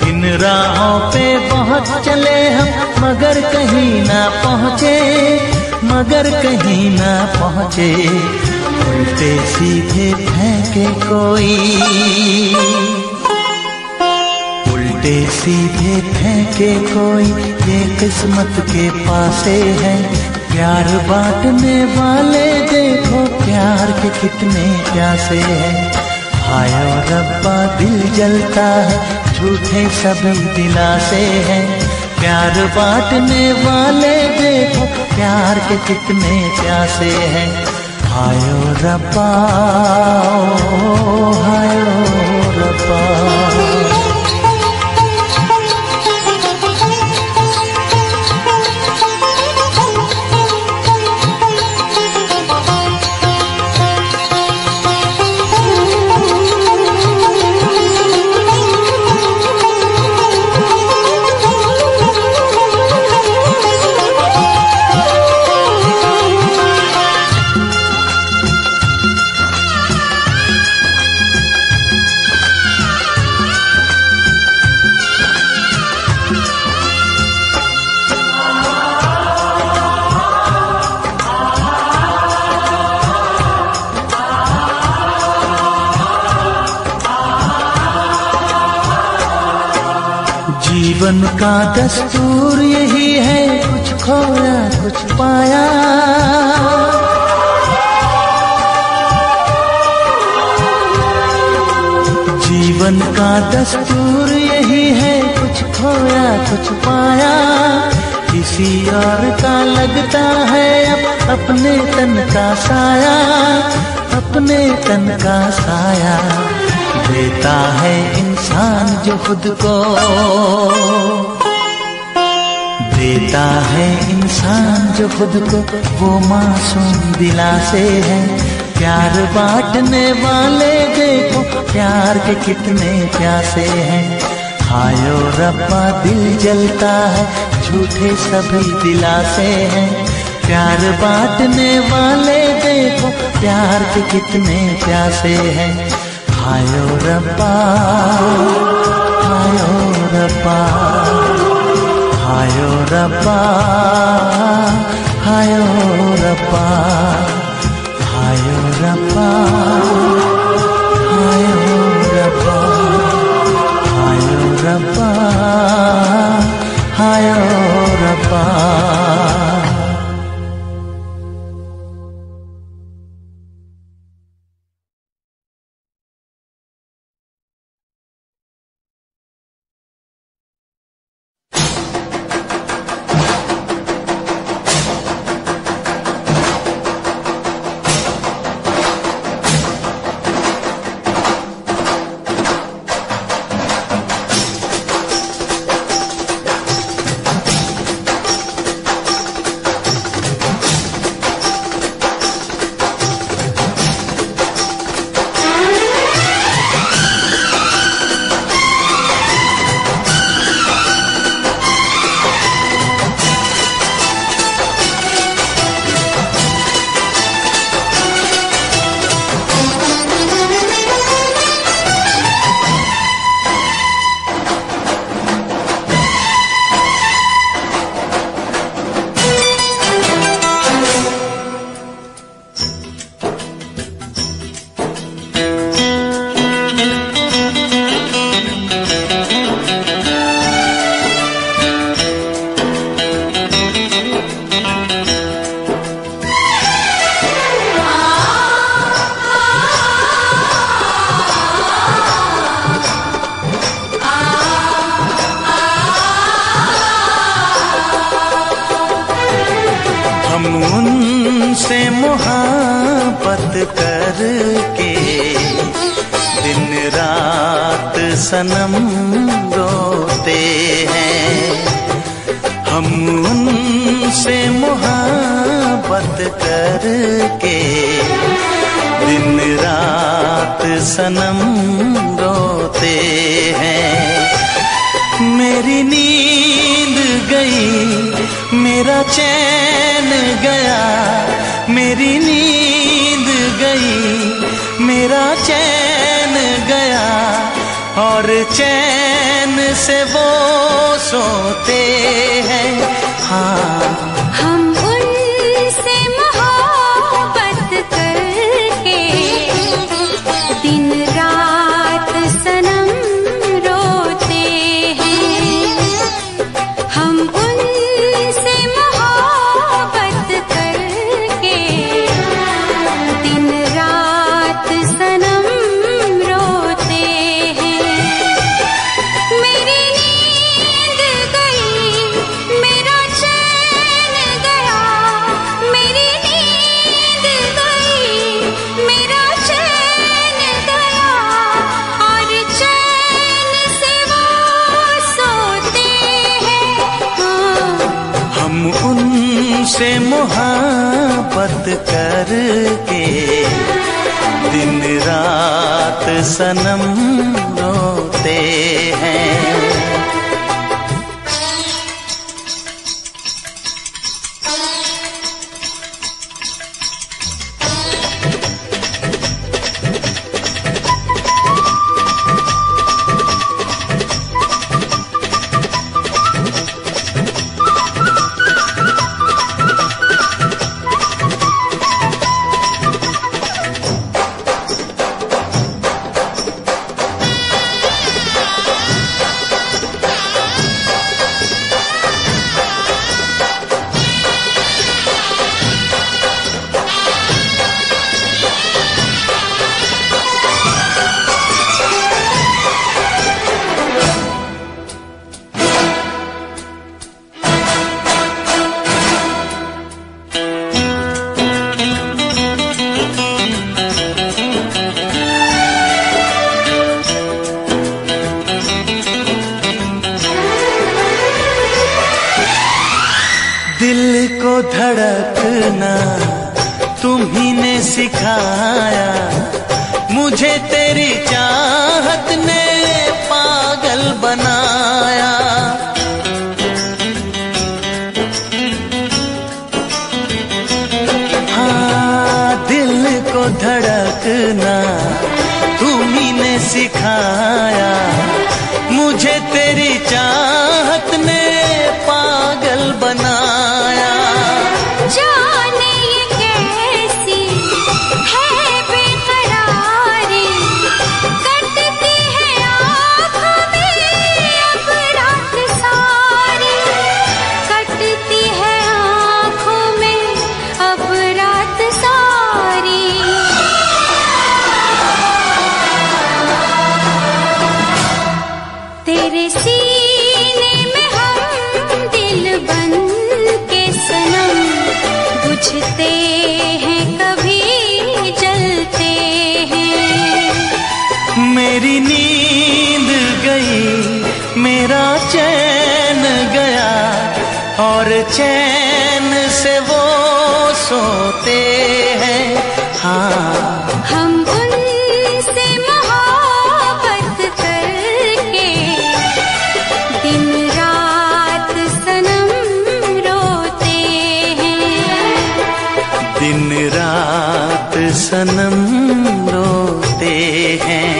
इन राहों पे बहुत चले हम मगर कहीं ना पहुँचे, मगर कहीं ना पहुँचे। उल्टे सीधे फेंके कोई, उल्टे सीधे फेंके कोई, ये किस्मत के पासे है। प्यार बांटने वाले देखो प्यार के कितने प्यासे हैं। हाय ओ रब्बा दिल जलता है, झूठे सभी दिलासे हैं। प्यार बांटने वाले देखो प्यार के कितने प्यासे हैं। हाय ओ रब्बा, हाय ओ रब्बा। जीवन का दस्तूर यही है, कुछ खोया कुछ पाया। जीवन का दस्तूर यही है, कुछ खोया कुछ पाया। किसी और का लगता है अब अपने तन का साया, अपने तन का साया। देता है इंसान जो खुद को, देता है इंसान जो खुद को, वो मासूम दिलासे है। प्यार बांटने वाले देखो प्यार के कितने प्यासे हैं। हाय ओ रब्बा दिल जलता है, झूठे सभी दिलासे हैं। प्यार बांटने वाले देखो प्यार के कितने प्यासे हैं। हाय ओ रब्बा, हाय ओ रब्बा, हाय ओ रब्बा, हाय ओ रब्बा, हाय ओ रब्बा, हाय ओ रब्बा, हाय ओ रब्बा, हाय ओ रब्बा। तुमसे मोहब्बत करके दिन रात सनम रोते हैं। हम उनसे मोहब्बत करके दिन रात सनम रोते हैं। मेरी नींद गई मेरा चैन गया, मेरी नींद गई मेरा चैन गया, और चैन से वो सोते हैं। हाँ, हम उनसे मोहब्बत करके दिन रात सनम रोते हैं। हम उनसे मोहब्बत करके दिन रात सनम रोते हैं। मेरी नींद गई मेरा चैन गया, मेरी नींद गई मेरा चैन गया, और चैन से वो सोते हैं। हाँ, हम उनसे मोहब्बत करके दिन रात सनम रोते हैं। दिल को धड़कना तुम्ही ने सिखाया, मुझे तेरी चाहत ने पागल बनाया। हाँ, दिल को धड़कना तुम्ही ने सिखाया, मुझे तेरी चाहत ने पागल बनाया। जाने ये कैसी है बेकरारी, कटती है आँखों में अब रात सारी, कटती है आँखों में अब रात सारी। तेरे सीने में हम दिल बन के सनम बुझते हैं कभी जलते हैं। मेरी नींद गई मेरा चैन गया, और चैन से वो सोते हैं। हाँ, हम उनसे मोहब्बत करके दिन रात सनम रोते हैं। दिन रात सनम रोते हैं।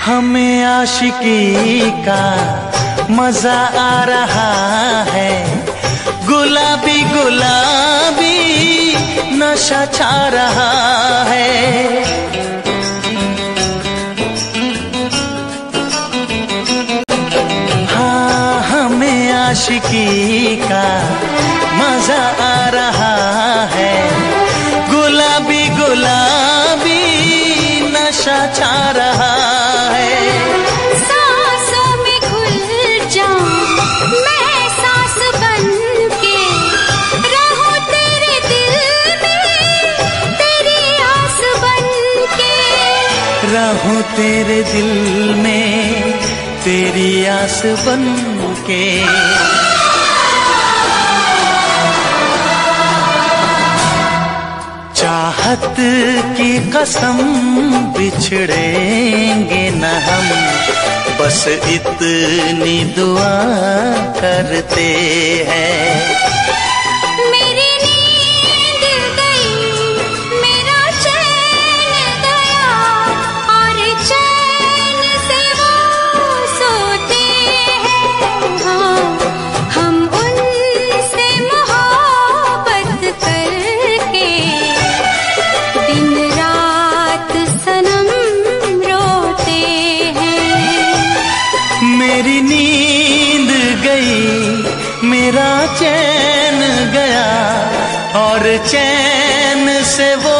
हमें आशिकी का मजा आ रहा है, गुलाबी गुलाबी नशा छा रहा है। हाँ, हमें आशिकी का मजा आ रहा है, गुलाबी गुलाबी नशा छा रहा है। सांसों में घुल जाऊं मैं सांस बन के, रहूं तेरे दिल में तेरी आस बन के, रहूं तेरे दिल में तेरी आस बन के। चाहत की कसम बिछड़ेंगे न हम, बस इतनी दुआ करते हैं। मेरी नींद गई, मेरा चैन गया, और चैन से वो सोते हैं। हाँ, हम उनसे मोहब्बत करके दिन रात सनम रोते हैं। मेरी नींद गई, मेरा चैन गया, और चैन से वो